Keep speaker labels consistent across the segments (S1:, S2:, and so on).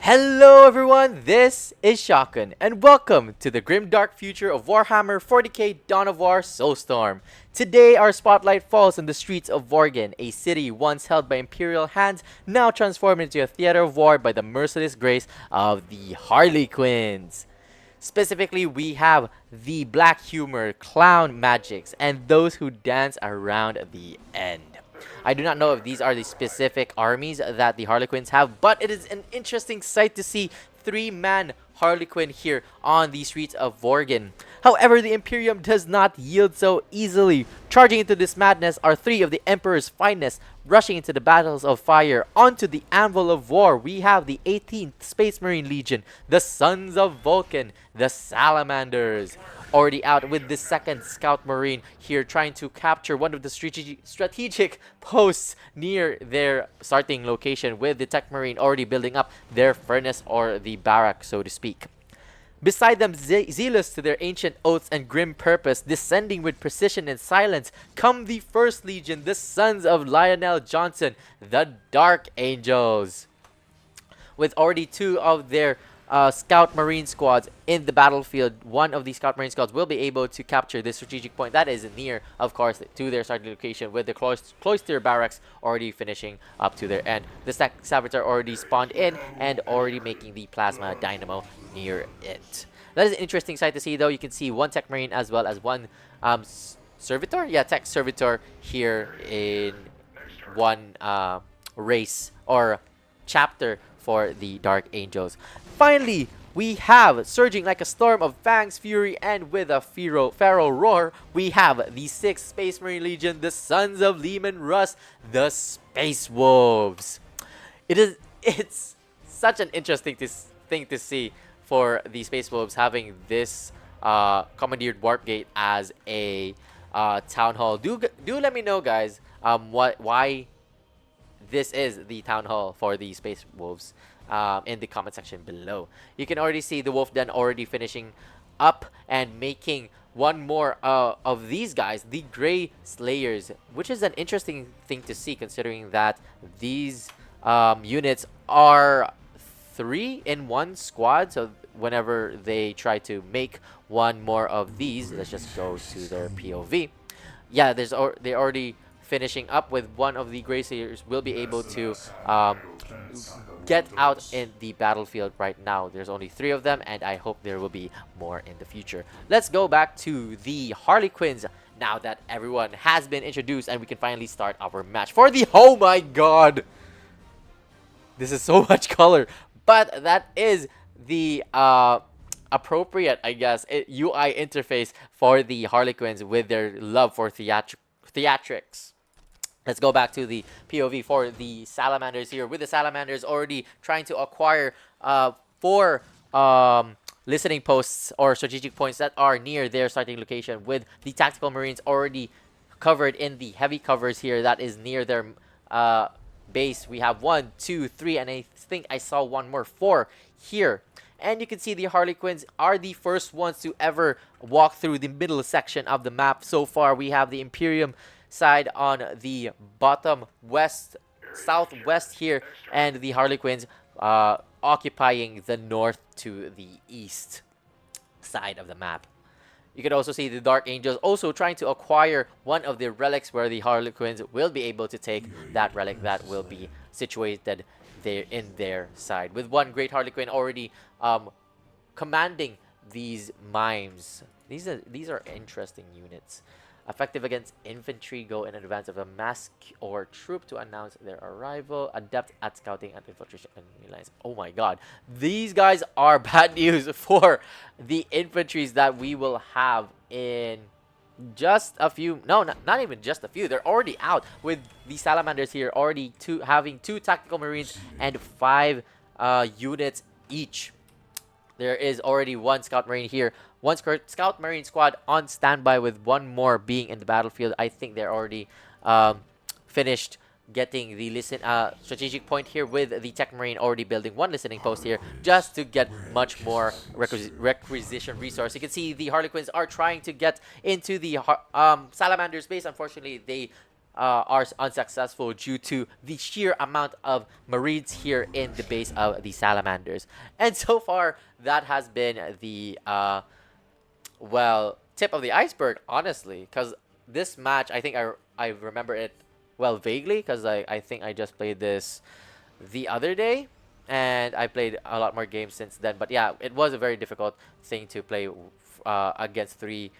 S1: Hello everyone, this is Shotgun, and welcome to the grim dark future of Warhammer 40k Dawn of War Soulstorm. Today our spotlight falls on the streets of Vorgen, a city once held by Imperial hands, now transformed into a theater of war by the merciless grace of the Harlequins. Specifically, we have the black humor, clown magics, and those who dance around the end. I do not know if these are the specific armies that the Harlequins have, but it is an interesting sight to see three-man Harlequin here on the streets of Vorgen. However, the Imperium does not yield so easily. Charging into this madness are three of the Emperor's finest, rushing into the battles of fire. Onto the anvil of war, we have the 18th Space Marine Legion, the Sons of Vulcan, the Salamanders. Already out with the 2nd Scout Marine here trying to capture one of the strategic posts near their starting location, with the Tech Marine already building up their furnace or the barrack, so to speak. Beside them, zealous to their ancient oaths and grim purpose, descending with precision and silence, come the 1st Legion, the Sons of Lionel Johnson, the Dark Angels. With already two of their Scout Marine squads in the battlefield, one of these Scout Marine squads will be able to capture this strategic point that is near, of course, to their starting location, with the cloister barracks already finishing up to their end. The Saboteur already spawned in and already making the Plasma Dynamo near it. That is an interesting sight to see, though. You can see one Tech Marine as well as one Servitor? Yeah, Tech Servitor here in one race or chapter for the Dark Angels. Finally, we have, surging like a storm of fangs, fury, and with a feral roar, we have the 6th Space Marine Legion, the Sons of Lehman Russ, the Space Wolves. It's such an interesting thing to see for the Space Wolves, having this commandeered warp gate as a town hall. Do let me know, guys, why this is the town hall for the Space Wolves in the comment section below. You can already see the Wolf Den already finishing up and making one more of these guys, the Grey Slayers, which is an interesting thing to see, considering that these units are 3 in 1 squad. So whenever they try to make one more of these, let's just go to their POV. Yeah, they're already finishing up with one of the Grey Slayers. Will be able to get out in the battlefield right now. There's only 3 of them, and I hope there will be more in the future. Let's go back to the Harlequins now that everyone has been introduced, and we can finally start our match for the... Oh my god! This is so much color, but that is the appropriate, I guess, UI interface for the Harlequins with their love for theatrics. Let's go back to the POV for the Salamanders here, with the Salamanders already trying to acquire 4 listening posts or strategic points that are near their starting location, with the Tactical Marines already covered in the heavy covers here that is near their base. We have 1, 2, 3, and I think I saw one more, 4 here. And you can see the Harlequins are the first ones to ever walk through the middle section of the map. So far, we have the Imperium side on the bottom southwest here, and the Harlequins occupying the north to the east side of the map. You can also see the Dark Angels also trying to acquire one of the relics, where the Harlequins will be able to take that relic that will be situated there in their side, with one Great Harlequin already commanding these mimes. These are interesting units. Effective against infantry, go in advance of a mass or troop to announce their arrival. Adept at scouting and infiltration enemy lines. Oh my god. These guys are bad news for the infantries that we will have in just a few. No, not even just a few. They're already out, with the Salamanders here already having 2 Tactical Marines and 5 units each. There is already 1 Scout Marine here. 1 Scout Marine squad on standby, with 1 more being in the battlefield. I think they're already finished getting the strategic point here, with the Tech Marine already building 1 listening post here, just to get much more requisition resource. You can see the Harlequins are trying to get into the Salamander's base. Unfortunately, they are unsuccessful due to the sheer amount of Marines here in the base of the Salamanders. And so far, that has been the well, tip of the iceberg, honestly, because this match, I think I remember it well vaguely, because I think I just played this the other day, and I played a lot more games since then. But yeah, it was a very difficult thing to play against three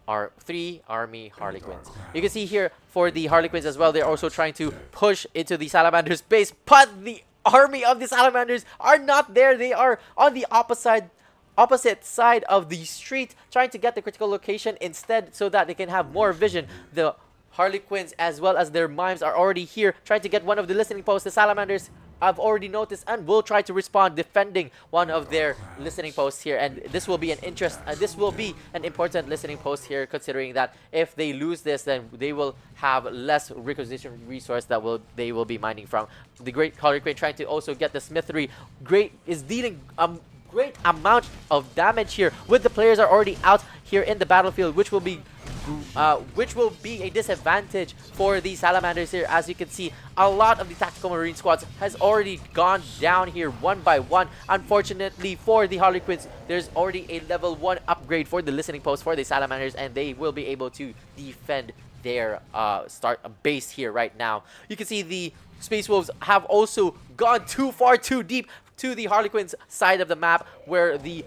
S1: army Harlequins. You can see here for the Harlequins as well, they're also trying to push into the Salamander's base, but the army of the Salamanders are not there. They are on the opposite side of the street, trying to get the critical location instead so that they can have more vision. The Harlequins as well as their mimes are already here, trying to get one of the listening posts. The Salamanders I've already noticed and will try to respond, defending one of their listening posts here. And this will be this will be an important listening post here, considering that if they lose this, then they will have less requisition resource that they will be mining from. The Great Harlequin trying to also get the smithery. Is dealing great amount of damage here, with the players are already out here in the battlefield, which will be a disadvantage for the Salamanders here. As you can see, a lot of the tactical marine squads has already gone down here one by one. Unfortunately for the Harlequins, there's already a level 1 upgrade for the listening post for the Salamanders, and they will be able to defend their start base here right now. You can see the Space Wolves have also gone too far, too deep to the Harlequins side of the map, where the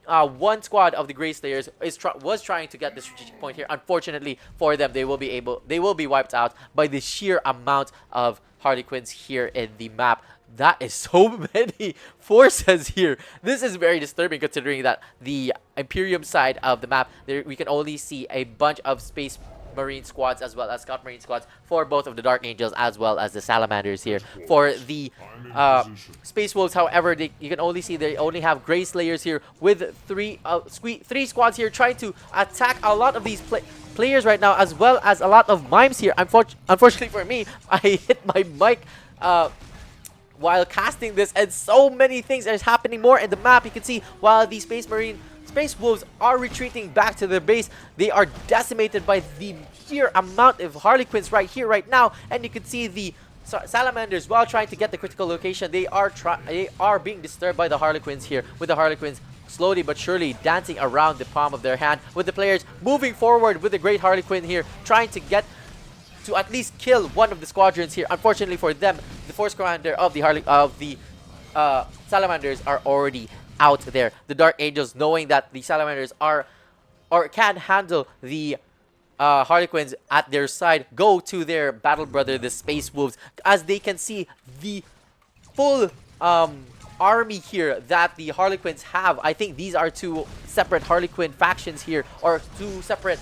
S1: one squad of the Grey Slayers was trying to get the strategic point here. Unfortunately for them, they will be wiped out by the sheer amount of Harlequins here in the map. That is so many forces here. This is very disturbing, considering that the Imperium side of the map, we can only see a bunch of Space Marine squads as well as Scout Marine squads for both of the Dark Angels as well as the Salamanders here. For the Space Wolves, however, you can only see they only have Grey Slayers here with three squads here trying to attack a lot of these players right now, as well as a lot of mimes here. Unfortunately for me, I hit my mic while casting this, and so many things are happening more in the map. You can see while the Space Wolves are retreating back to their base, they are decimated by the sheer amount of Harlequins right here, right now. And you can see the Salamanders, while trying to get the critical location, they are being disturbed by the Harlequins here, with the Harlequins slowly but surely dancing around the palm of their hand, with the players moving forward with the Great Harlequin here, trying to get to at least kill one of the squadrons here. Unfortunately for them, the force commander of the Salamanders are already out there. The Dark Angels, knowing that the Salamanders can handle the Harlequins at their side, go to their battle brother, the Space Wolves, as they can see the full army here that the Harlequins have. I think these are two separate Harlequin factions here, or two separate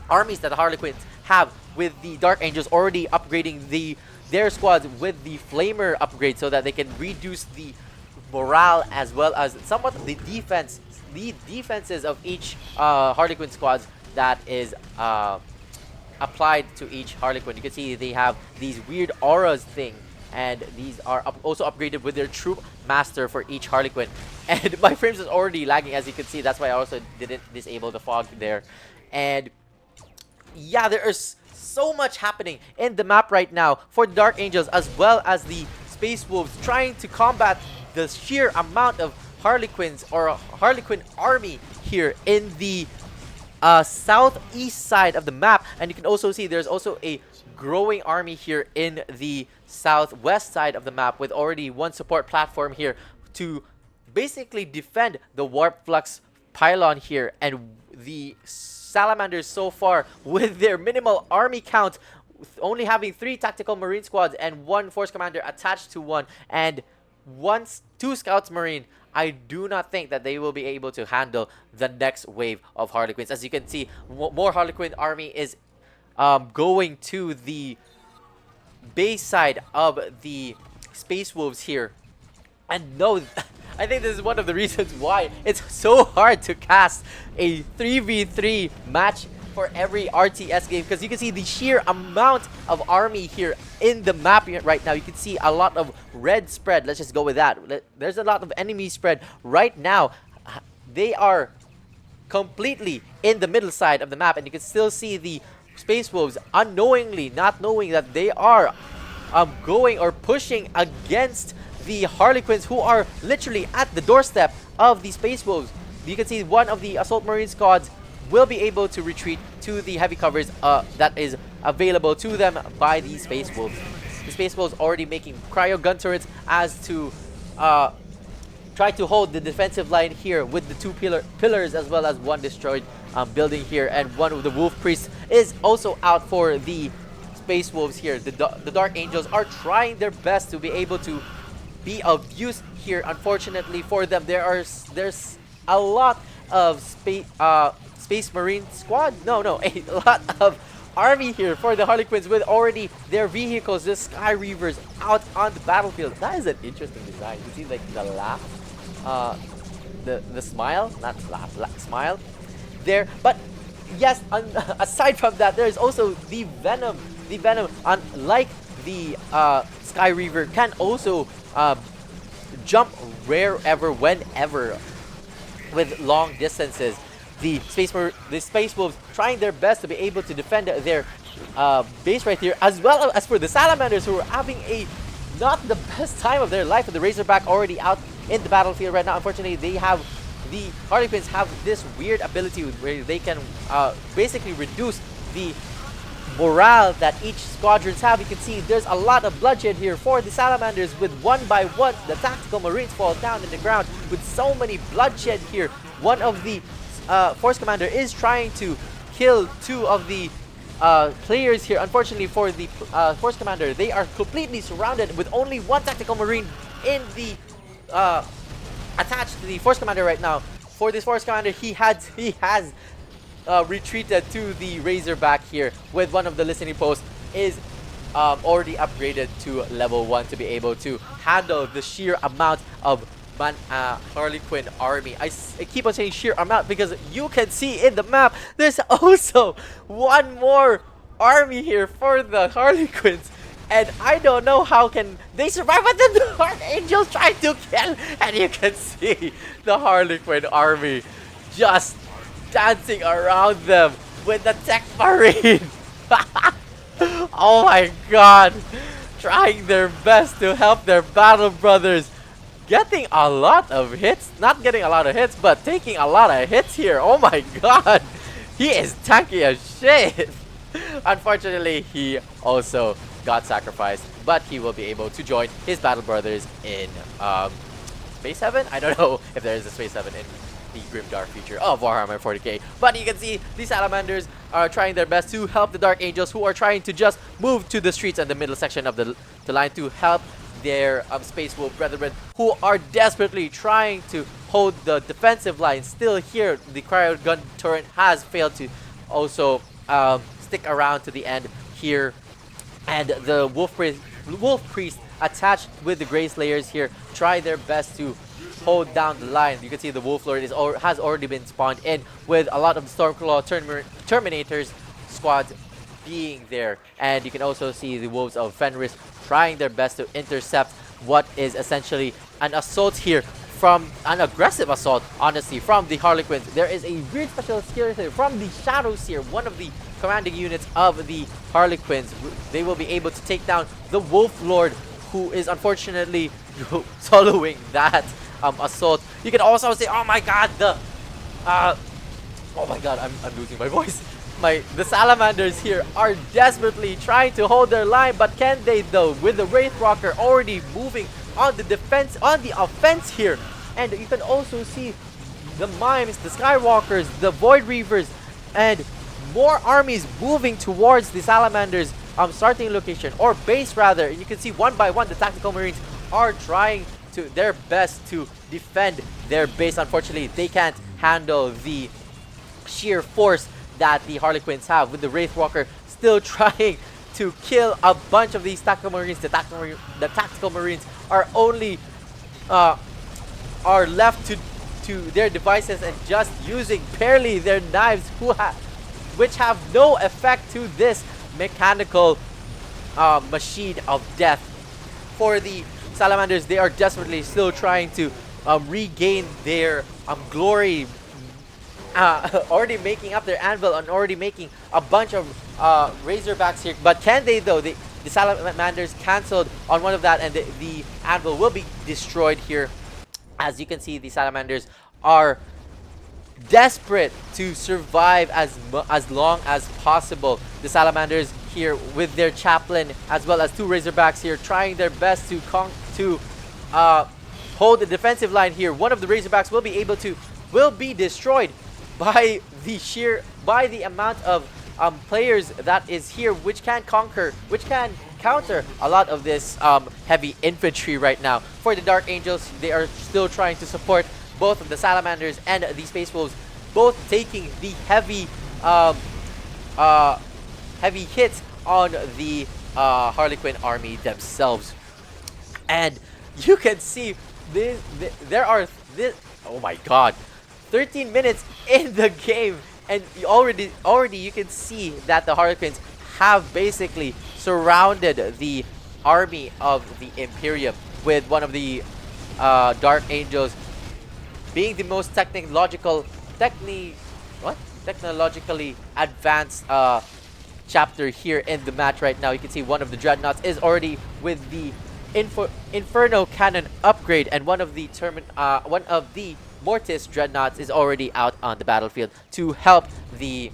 S1: armies that the Harlequins have, with the Dark Angels already upgrading their squads with the Flamer upgrade, so that they can reduce the morale as well as somewhat the defenses of each Harlequin squads that is applied to each Harlequin. You can see they have these weird auras thing, and these are also upgraded with their troop master for each Harlequin. And my frames is already lagging, as you can see. That's why I also didn't disable the fog there. And yeah, there is so much happening in the map right now for the Dark Angels as well as the Space Wolves, trying to combat the sheer amount of Harlequins, or Harlequin army here in the southeast side of the map. And you can also see there's also a growing army here in the southwest side of the map, with already one support platform here to basically defend the Warp Flux pylon here. And the Salamanders so far, with their minimal army count, only having 3 tactical marine squads and 1 force commander attached to one, and 2 scouts marine, I do not think that they will be able to handle the next wave of Harlequins. As you can see, more Harlequin army is going to the base side of the Space Wolves here. And no, I think this is one of the reasons why it's so hard to cast a 3v3 match for every RTS game, because you can see the sheer amount of army here in the map right now. You can see a lot of red spread. Let's just go with that. There's a lot of enemy spread right now. They are completely in the middle side of the map, and you can still see the Space Wolves, unknowingly, not knowing that they are going or pushing against the Harlequins, who are literally at the doorstep of the Space Wolves. You can see one of the Assault Marine squads will be able to retreat to the heavy covers that is available to them by the Space Wolves. The Space Wolves already making cryo gun turrets as to try to hold the defensive line here with the two pillars, as well as one destroyed building here, and one of the Wolf Priests is also out for the Space Wolves here. The Dark Angels are trying their best to be able to be of use here. Unfortunately for them, there's a lot of Space Marine squad. No, a lot of army here for the Harlequins, with already their vehicles, the Sky Reavers, out on the battlefield. That is an interesting design. You see, like, the laugh, the smile, not laugh, smile there. But yes, aside from that, there is also the Venom. The Venom, unlike the Sky Reaver, can also jump wherever, whenever, with long distances. The Space Wolves trying their best to be able to defend their base right here, as well as for the Salamanders, who are having a not the best time of their life, with the Razorback already out in the battlefield right now. Unfortunately, the Harlequins have this weird ability where they can basically reduce the morale that each squadrons have. You can see there's a lot of bloodshed here for the Salamanders, with one by one the Tactical Marines fall down in the ground with so many bloodshed here. One of the Force Commander is trying to kill two of the players here. Unfortunately for the Force Commander, they are completely surrounded with only one Tactical Marine in the attached to the Force Commander right now. For this Force Commander, he has retreated to the Razorback here, with one of the listening posts is already upgraded to level 1 to be able to handle the sheer amount of Harlequin army. I keep on saying sheer amount because you can see in the map there's also one more army here for the Harlequins, and I don't know how can they survive, but then the Archangels try to kill, and you can see the Harlequin army just dancing around them with the Tech Marine. Oh my god, trying their best to help their battle brothers, getting a lot of hits, not getting a lot of hits, but taking a lot of hits here. Oh my god, he is tanky as shit. Unfortunately, he also got sacrificed, but he will be able to join his battle brothers in Space Heaven. I don't know if there is a Space Heaven in the grimdark future of Warhammer 40k, but you can see the Salamanders are trying their best to help the Dark Angels, who are trying to just move to the streets and the middle section of the line to help their Space Wolf brethren, who are desperately trying to hold the defensive line. Still here, the cryo gun turret has failed to also stick around to the end here, and the Wolf Priest attached with the Grey Slayers here try their best to hold down the line. You can see the Wolf Lord has already been spawned in, with a lot of the Stormclaw Terminators squads being there, and you can also see the Wolves of Fenris trying their best to intercept what is essentially an assault here, from an aggressive assault, honestly, from the Harlequins. There is a weird special skill here from the Shadows here, one of the commanding units of the Harlequins. They will be able to take down the Wolf Lord, who is unfortunately soloing that assault. You can also say, oh my god, oh my god, I'm losing my voice. The Salamanders here are desperately trying to hold their line, but can they though? With the Wraith Walker already moving on the defense, on the offense here, and you can also see the Mimes, the Skywalkers, the Void Reavers, and more armies moving towards the Salamanders' starting location, or base rather. And you can see one by one the Tactical Marines are trying to their best to defend their base. Unfortunately, they can't handle the sheer force that the Harlequins have, with the Wraith Walker still trying to kill a bunch of these Tactical Marines. The Tactical Marines are only are left to their devices and just using barely their knives, which have no effect to this mechanical machine of death. For the Salamanders, they are desperately still trying to regain their glory already making up their anvil and already making a bunch of Razorbacks here. But can they though? The Salamanders canceled on one of that, and the anvil will be destroyed here. As you can see, the Salamanders are desperate to survive as long as possible. The Salamanders here with their chaplain as well as two Razorbacks here trying their best to hold the defensive line here. One of the Razorbacks will be destroyed by the amount of players that is here, which can counter a lot of this heavy infantry right now. For the Dark Angels, they are still trying to support both of the Salamanders and the Space Wolves, both taking the heavy hits on the Harlequin army themselves. And you can see oh my god, 13 minutes in the game, and already you can see that the Harlequins have basically surrounded the army of the Imperium, with one of the Dark Angels being the most technologically advanced chapter here in the match right now. You can see one of the Dreadnoughts is already with the Inferno Cannon upgrade, and one of the Mortis Dreadnoughts is already out on the battlefield to help the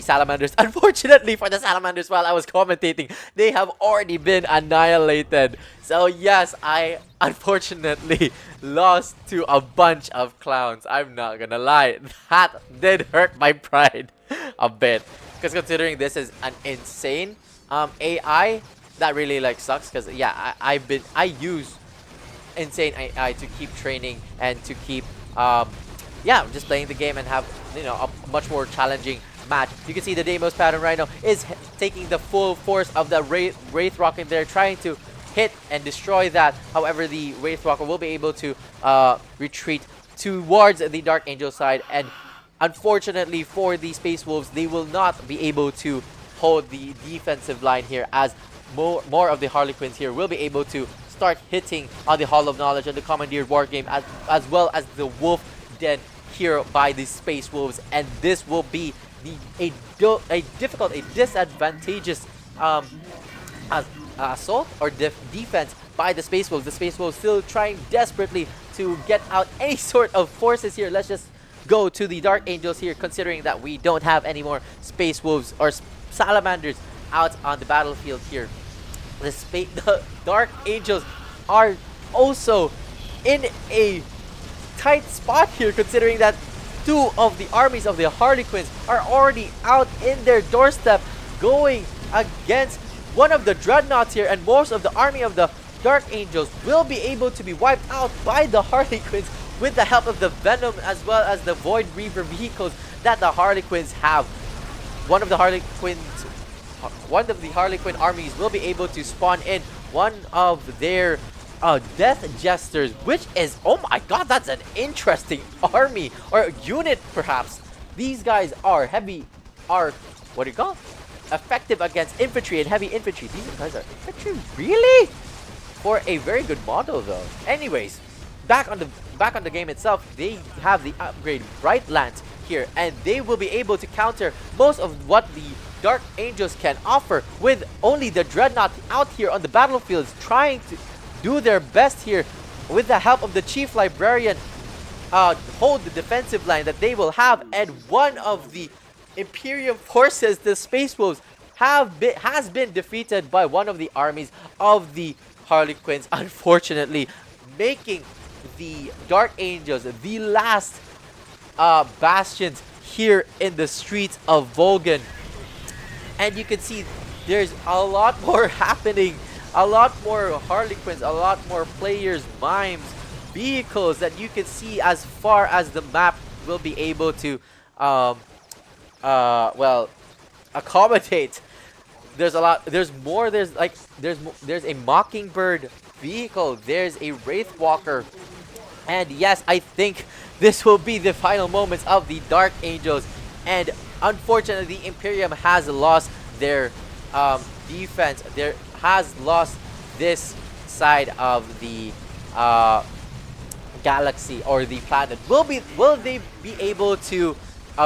S1: Salamanders. Unfortunately for the Salamanders, while I was commentating, they have already been annihilated. So yes, I unfortunately lost to a bunch of clowns. I'm not gonna lie, that did hurt my pride a bit, because considering this is an insane AI, that really like sucks. Because yeah, I use insane AI to keep training and to keep yeah, just playing the game and have, you know, a much more challenging match. You can see the Deimos pattern right now is taking the full force of the Wraith Rock in there, trying to hit and destroy that. However, the Wraith Rocker will be able to retreat towards the Dark Angel side, and unfortunately for the Space Wolves, they will not be able to hold the defensive line here, as more of the Harlequins here will be able to start hitting on the Hall of Knowledge and the Commandeered Wargame, as well as the Wolf Den here by the Space Wolves. And this will be a disadvantageous assault or defense by the Space Wolves. The Space Wolves still trying desperately to get out any sort of forces here. Let's just go to the Dark Angels here, considering that we don't have any more Space Wolves or Salamanders out on the battlefield here. The Dark Angels are also in a tight spot here, considering that two of the armies of the Harlequins are already out in their doorstep going against one of the Dreadnoughts here, and most of the army of the Dark Angels will be able to be wiped out by the Harlequins with the help of the Venom as well as the Void Reaver vehicles that the Harlequins have. One of the Harlequin armies will be able to spawn in one of their Death Jesters, which is, oh my god, that's an interesting army or unit perhaps. These guys are what do you call, effective against infantry and heavy infantry. These guys are infantry, really? For a very good model though. Anyways, back on the game itself, they have the upgrade Bright Lance here, and they will be able to counter most of what the Dark Angels can offer, with only the Dreadnought out here on the battlefields trying to do their best here with the help of the Chief Librarian, hold the defensive line that they will have. And one of the Imperium forces, the Space Wolves, has been defeated by one of the armies of the Harlequins, unfortunately, making the Dark Angels the last bastions here in the streets of Volgan. And you can see there's a lot more happening, a lot more Harlequins, a lot more players, mimes, vehicles that you can see as far as the map will be able to well, accommodate. There's a lot, there's a Mockingbird vehicle, there's a Wraith Walker, and yes, I think this will be the final moments of the Dark Angels. And unfortunately, the Imperium has lost their defense. Has lost this side of the galaxy or the planet? Will they be able to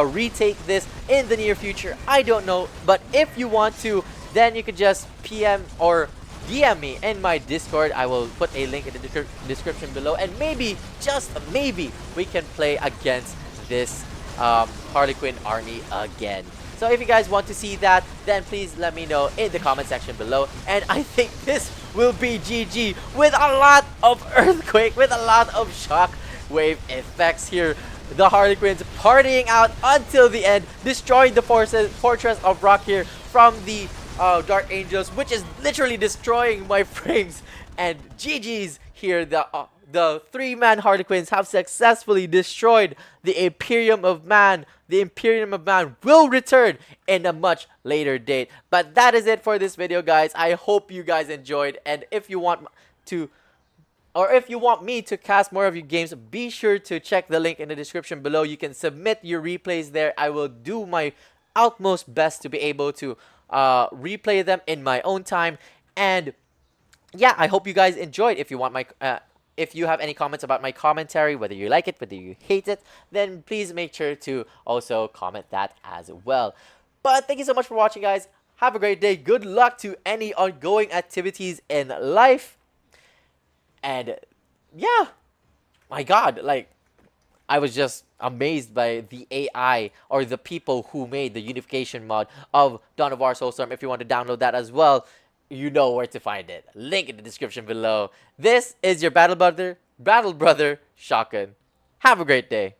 S1: retake this in the near future? I don't know, but if you want to, then you could just PM or DM me in my Discord. I will put a link in the description below, and maybe, just maybe, we can play against this Harlequin army again. So if you guys want to see that, then please let me know in the comment section below. And I think this will be GG with a lot of earthquake, with a lot of shock wave effects here. The Harlequins partying out until the end, destroying the fortress of rock here from the Dark Angels, which is literally destroying my frames. And GG's here. The three-man Harlequins have successfully destroyed the Imperium of Man. The Imperium of Man will return in a much later date. But that is it for this video, guys. I hope you guys enjoyed. And if you want to, or if you want me to cast more of your games, be sure to check the link in the description below. You can submit your replays there. I will do my utmost best to be able to replay them in my own time. And yeah, I hope you guys enjoyed. If you want my if you have any comments about my commentary, whether you like it, whether you hate it, then please make sure to also comment that as well. But thank you so much for watching, guys. Have a great day. Good luck to any ongoing activities in life. And yeah, my God, like, I was just amazed by the AI or the people who made the unification mod of Dawn of War Soulstorm. If you want to download that as well, you know where to find it. Link in the description below. This is your battle brother, Shotgun. Have a great day.